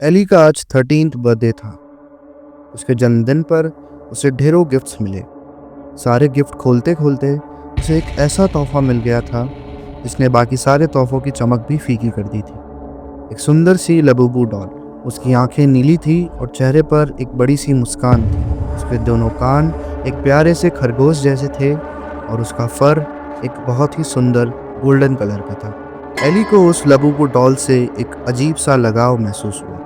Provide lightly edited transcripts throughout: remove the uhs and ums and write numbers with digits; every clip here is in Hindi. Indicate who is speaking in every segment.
Speaker 1: एली का आज 13th बर्थडे था। उसके जन्मदिन पर उसे ढेरों गिफ्ट्स मिले। सारे गिफ्ट खोलते खोलते उसे एक ऐसा तोहफा मिल गया था जिसने बाकी सारे तोहफों की चमक भी फीकी कर दी थी। एक सुंदर सी लबूबू डॉल। उसकी आंखें नीली थी और चेहरे पर एक बड़ी सी मुस्कान थी। उसके दोनों कान एक प्यारे से खरगोश जैसे थे और उसका फर एक बहुत ही सुंदर गोल्डन कलर का था। एली को उस लबूबू डॉल से एक अजीब सा लगाव महसूस हुआ।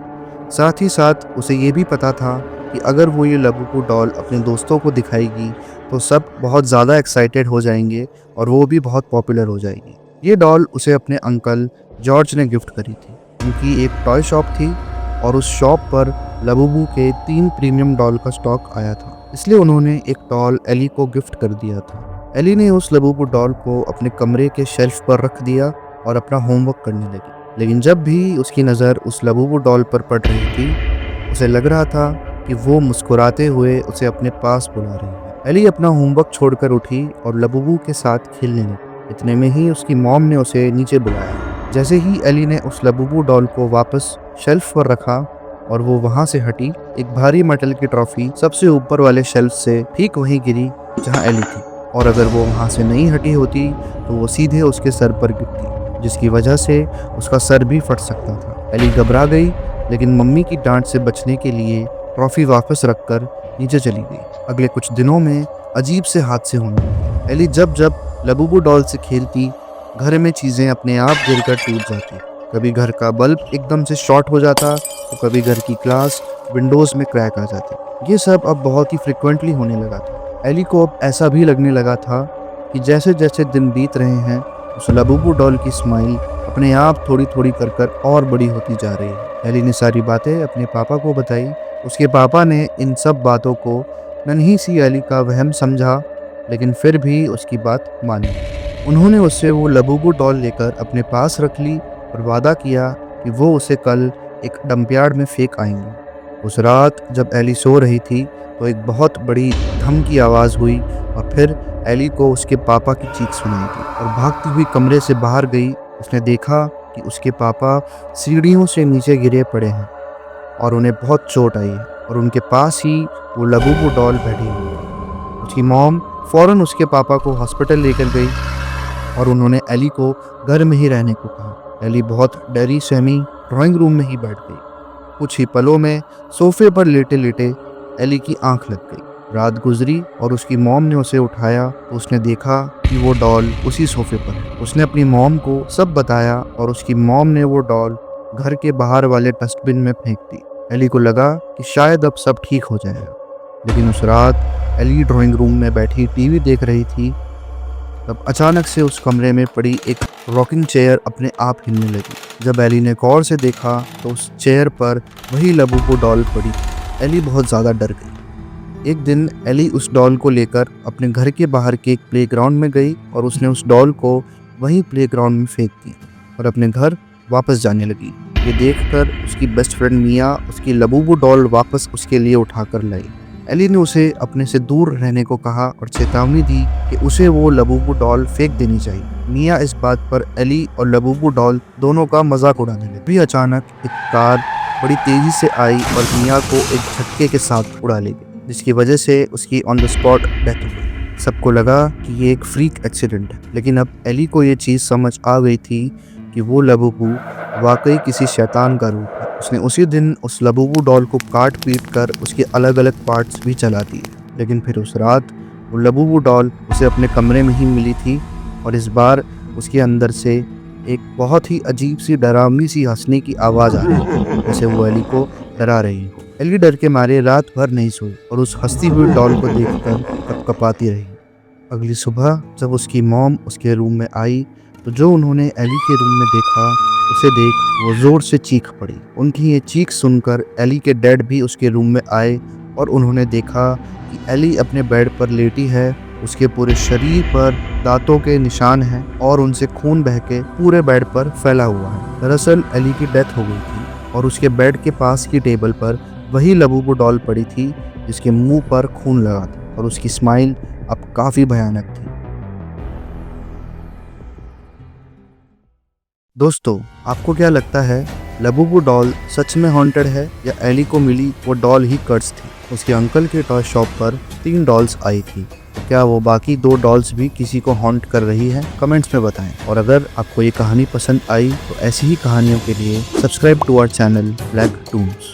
Speaker 1: साथ ही साथ उसे ये भी पता था कि अगर वो ये लबूबू डॉल अपने दोस्तों को दिखाएगी तो सब बहुत ज़्यादा एक्साइटेड हो जाएंगे और वो भी बहुत पॉपुलर हो जाएगी। ये डॉल उसे अपने अंकल जॉर्ज ने गिफ्ट करी थी। उनकी एक टॉय शॉप थी और उस शॉप पर लबूबू के 3 प्रीमियम डॉल का स्टॉक आया था, इसलिए उन्होंने एक डॉल एली को गिफ्ट कर दिया था। एली ने उस लबूबू डॉल को अपने कमरे के शेल्फ पर रख दिया और अपना होमवर्क करने लगी। लेकिन जब भी उसकी नज़र उस लबूबू डॉल पर पड़ रही थी, उसे लग रहा था कि वो मुस्कुराते हुए उसे अपने पास बुला रही है। एली अपना होमवर्क छोड़कर उठी और लबूबू के साथ खेलने लगी। इतने में ही उसकी मॉम ने उसे नीचे बुलाया। जैसे ही एली ने उस लबूबू डॉल को वापस शेल्फ पर रखा और वो वहाँ से हटी, एक भारी मेटल की ट्रॉफी सबसे ऊपर वाले शेल्फ से ठीक वहीं गिरी जहाँ एली थी। और अगर वो वहाँ से नहीं हटी होती तो वो सीधे उसके सर पर गिरती, जिसकी वजह से उसका सर भी फट सकता था। एली घबरा गई, लेकिन मम्मी की डांट से बचने के लिए ट्रॉफी वापस रखकर नीचे चली गई। अगले कुछ दिनों में अजीब से हादसे होने लगे। एली जब जब लबूबू डॉल से खेलती, घर में चीज़ें अपने आप गिरकर टूट जाती। कभी घर का बल्ब एकदम से शॉर्ट हो जाता तो कभी घर की ग्लास विंडोज़ में क्रैक आ जाती। ये सब अब बहुत ही फ्रिक्वेंटली होने लगा था। एली को अब ऐसा भी लगने लगा था कि जैसे जैसे दिन बीत रहे हैं, उस लबूबू डॉल की स्माइल अपने आप थोड़ी थोड़ी कर और बड़ी होती जा रही है। एली ने सारी बातें अपने पापा को बताई। उसके पापा ने इन सब बातों को नन्ही सी एली का वहम समझा, लेकिन फिर भी उसकी बात मानी। उन्होंने उससे वो लबूबू डॉल लेकर अपने पास रख ली और वादा किया कि वो उसे कल एक डंपयार्ड में फेंक आएंगे। उस रात जब एली सो रही थी तो एक बहुत बड़ी धम की आवाज़ हुई और फिर एली को उसके पापा की चीख सुनाई दी और भागती हुई कमरे से बाहर गई। उसने देखा कि उसके पापा सीढ़ियों से नीचे गिरे पड़े हैं और उन्हें बहुत चोट आई है और उनके पास ही वो लबूबू डॉल बैठी हुई है। उसकी मॉम फ़ौरन उसके पापा को हॉस्पिटल लेकर गई और उन्होंने एली को घर में ही रहने को कहा। एली बहुत डरी सहमी ड्राइंग रूम में ही बैठ गई। कुछ ही पलों में सोफे पर लेटे लेटे एली की आंख लग गई। रात गुजरी और उसकी मॉम ने उसे उठाया तो उसने देखा कि वो डॉल उसी सोफे पर है। उसने अपनी मॉम को सब बताया और उसकी मॉम ने वो डॉल घर के बाहर वाले डस्टबिन में फेंक दी। एली को लगा कि शायद अब सब ठीक हो जाएगा, लेकिन उस रात एली ड्राइंग रूम में बैठी टीवी देख रही थी। तब अचानक से उस कमरे में पड़ी एक रॉकिंग चेयर अपने आप हिलने लगी। जब एली ने गौर से देखा तो उस चेयर पर वही लबूबू डॉल पड़ी। एली बहुत ज़्यादा डर गई। एक दिन एली उस डॉल को लेकर अपने घर के बाहर के एक प्लेग्राउंड में गई और उसने उस डॉल को वहीं प्लेग्राउंड में फेंक दिया और अपने घर वापस जाने लगी। ये देखकर उसकी बेस्ट फ्रेंड मिया उसकी लबूबू डॉल वापस उसके लिए उठाकर लाई। एली ने उसे अपने से दूर रहने को कहा और चेतावनी दी कि उसे वो लबूबू डॉल फेंक देनी चाहिए। मिया इस बात पर एली और लबूबू डॉल दोनों का मजाक उड़ाने लगी। भी अचानक एक कार बड़ी तेजी से आई और मिया को एक झटके के साथ उड़ा ले गई, जिसकी वजह से उसकी ऑन द स्पॉट डेथ हो गई। सबको लगा कि ये एक फ्रीक एक्सीडेंट है, लेकिन अब एली को ये चीज़ समझ आ गई थी कि वो लबूबू वाकई किसी शैतान का रूप है। उसने उसी दिन उस लबूबू डॉल को काट पीट कर उसके अलग अलग पार्ट्स भी जला दिए। लेकिन फिर उस रात वो लबूबू डॉल उसे अपने कमरे में ही मिली थी और इस बार उसके अंदर से एक बहुत ही अजीब सी डरावनी सी हंसने की आवाज़ आ रही थी, जैसे वो एली को डरा रही हो। एली डर के मारे रात भर नहीं सोई और उस हंसती हुई डॉल को देखकर कपकपाती रही। अगली सुबह जब उसकी मॉम उसके रूम में आई तो जो उन्होंने एली के रूम में देखा, उसे देख वो ज़ोर से चीख पड़ी। उनकी ये चीख सुनकर एली के डैड भी उसके रूम में आए और उन्होंने देखा कि एली अपने बेड पर लेटी है। उसके पूरे शरीर पर दांतों के निशान हैं और उनसे खून बह के पूरे बेड पर फैला हुआ है। दरअसल एली की डेथ हो गई थी और उसके बेड के पास की टेबल पर वही लबूबू डॉल पड़ी थी जिसके मुंह पर खून लगा था और उसकी स्माइल अब काफ़ी भयानक थी। दोस्तों, आपको क्या लगता है लबूबू डॉल सच में हॉन्टेड है या एली को मिली वो डॉल ही कर्स थी। उसके अंकल के टॉय शॉप पर 3 डॉल्स आई थी। तो क्या वो बाकी 2 डॉल्स भी किसी को हॉन्ट कर रही है? कमेंट्स में बताएं। और अगर आपको ये कहानी पसंद आई तो ऐसी ही कहानियों के लिए subscribe to our channel Black Toons.